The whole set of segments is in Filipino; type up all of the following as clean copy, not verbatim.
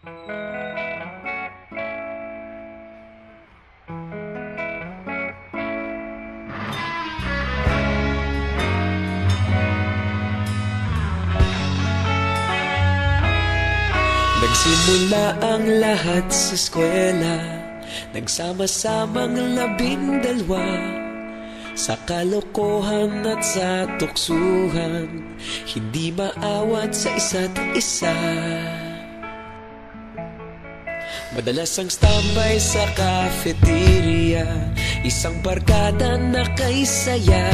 Nagsimula ang lahat sa eskwela, nagsama-samang 12 sa kalokohan at sa tuksuhan, hindi maawat sa isa't isa. Madalas ang standby sa cafeteria, isang barkada na kay saya.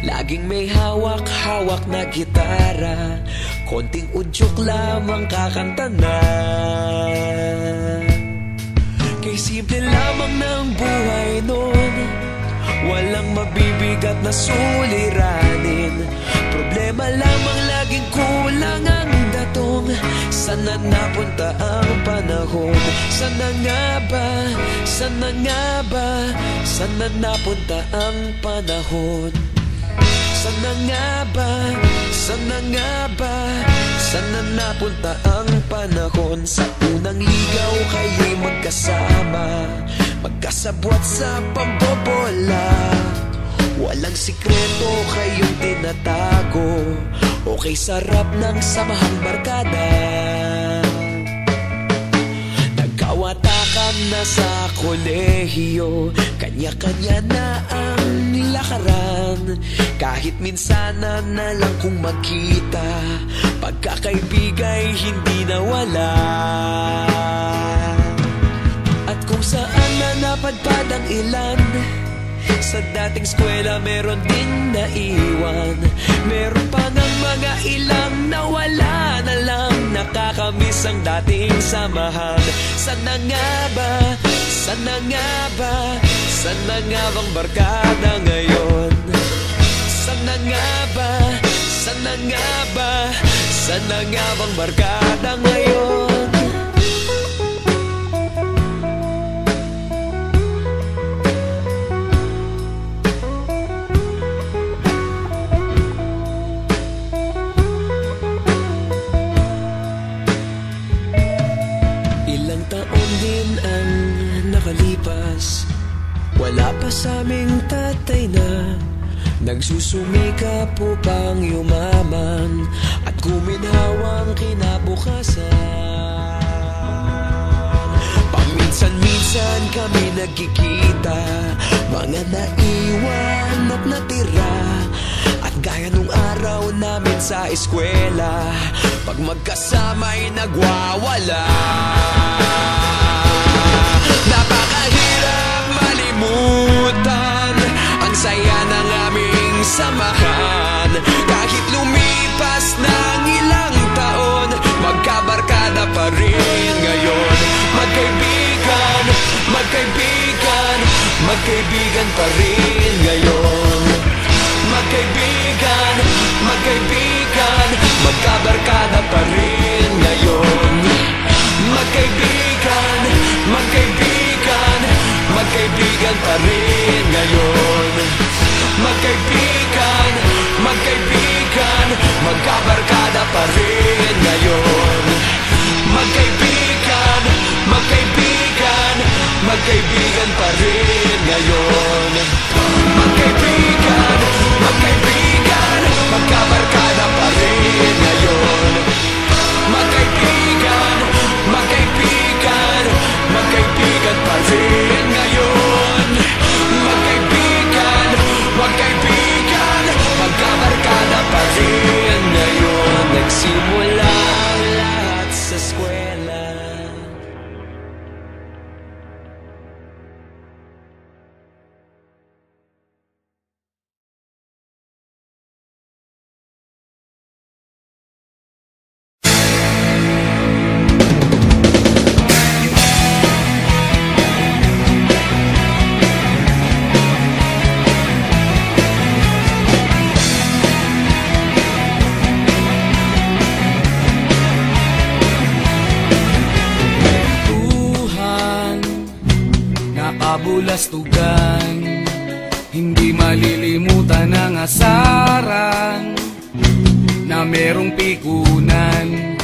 Laging may hawak-hawak na gitara, konting udyok lamang kakanta na. Kay simple lamang ng buhay nun, walang mabibigat na suliranin. Problema lamang laging kulang ang datong. Sana napunta ang panahon? Sana nga ba? Sana nga ba? Sana napunta ang panahon? Sana nga ba? Sana nga ba? Sana napunta ang panahon? Sa unang ligaw kayo'y magkasama, magkasabwat sa pambobola. Walang sikreto kayong tinatago, okay sarap ng samahang barkada. Nagkawatakan na sa kolehiyo, kanya-kanya na ang lakaran. Kahit minsan na lang kung magkita, pagkakaibigay hindi nawala. At kung saan na napadpad ang ilan, sa dating eskwela meron din naiwan. Meron pa ng mga ilang nawala na lang, nakakamiss ang dating samahan. Sana nga ba? Sana nga ba? Sana nga bang barkada ngayon? Sana nga ba? Sana nga ba? Sana nga bang barkada ngayon? Ilang taon din ang nakalipas, wala pa sa aming tatay na nagsusumikap upang yumaman at guminhawang kinabukasan. Paminsan-minsan kami nagkikita, mga naiwan at natira. At gaya nung araw namin sa eskwela, pag magkasama'y nagwawala. Napakahirap malimutan ang saya ng aming samahan. Kahit lumipas ng ilang taon, magkabarkada pa rin ngayon. Magkaibigan, magkaibigan, magkaibigan pa rin ngayon. Magkaibigan, magkaibigan, magkabarkada pa rin ngayon. Magkaibigan, magkaibigan, magkaibigan pa rin ngayon. Magkaibigan, magkaibigan, magkabarkada pa rin ngayon. Magkaibigan, magkaibigan, magkaibigan pa rin ngayon. Magkaibigan, magkaibigan, magkabarkada pa rin ngayon. Magkaibigan, magkaibigan, magkaibigan pa rin ngayon. Magkaibigan, magkaibigan, magkabarkada pa rin ngayon. Nagsimula ang lahat sa eskwela. Kabulastugan, hindi malilimutan ang asaran na merong pikunan,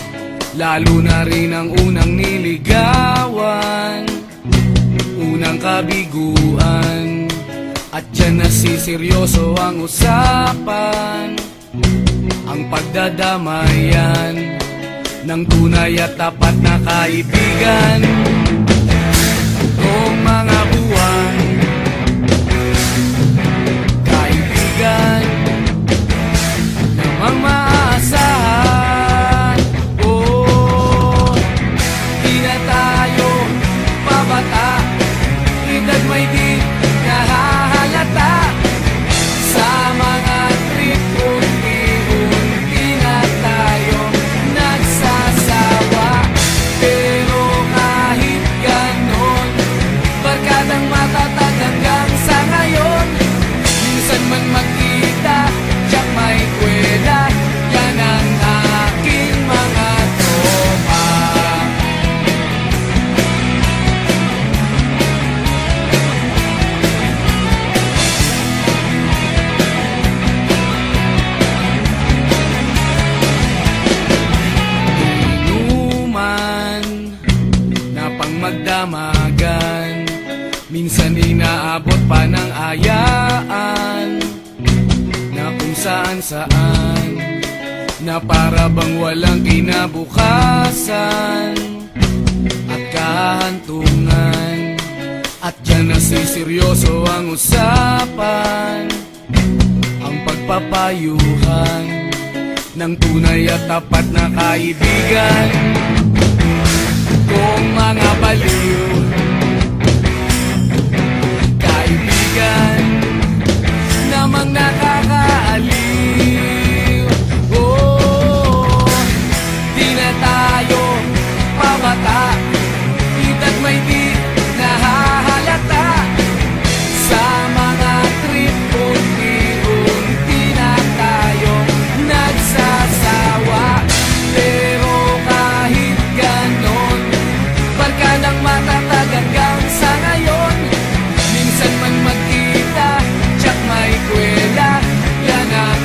lalo na rin ang unang niligawan, unang kabiguan. At dyan nasiseryoso ang usapan, ang pagdadamayan ng tunay at tapat na kaibigan. Noong mga buwan, kaibigan namang maaasahan. Oh, di na tayo pabata, edad may di nahahalata. Sa mga trip unti-unti na tayo nagsasawa. Pero kahit ganon, barkadang matatag hanggang sa ngayon. Minsan man magkita, tiyak may kwela, yan ang aking mga tropa. Inuman na pang magdamagan, minsan inaabot pa ng ayaan, na kung saan-saan, na para bang walang kinabukasan at kahantungan. At dyan nasiseryoso ang usapan, ang pagpapayuhan ng tunay at tapat na kaibigan. Kung mga baliw, kaibigan namang nakakaaliw. Oh, di na tayo pabata, edad may di nahahalata. Sa mga trip unti-unti na tayo nagsasawa. Pero kahit ganon, barkadang matatag hanggang sa ngayon. Minsan man magkita, tiyak may kwela, yan ang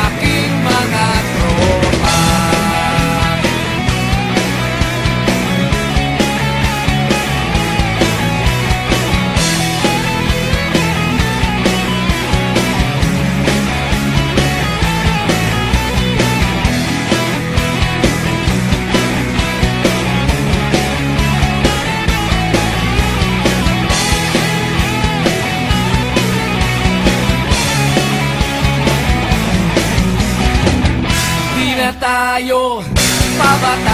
aking mga tropa. Di na tayo pabata,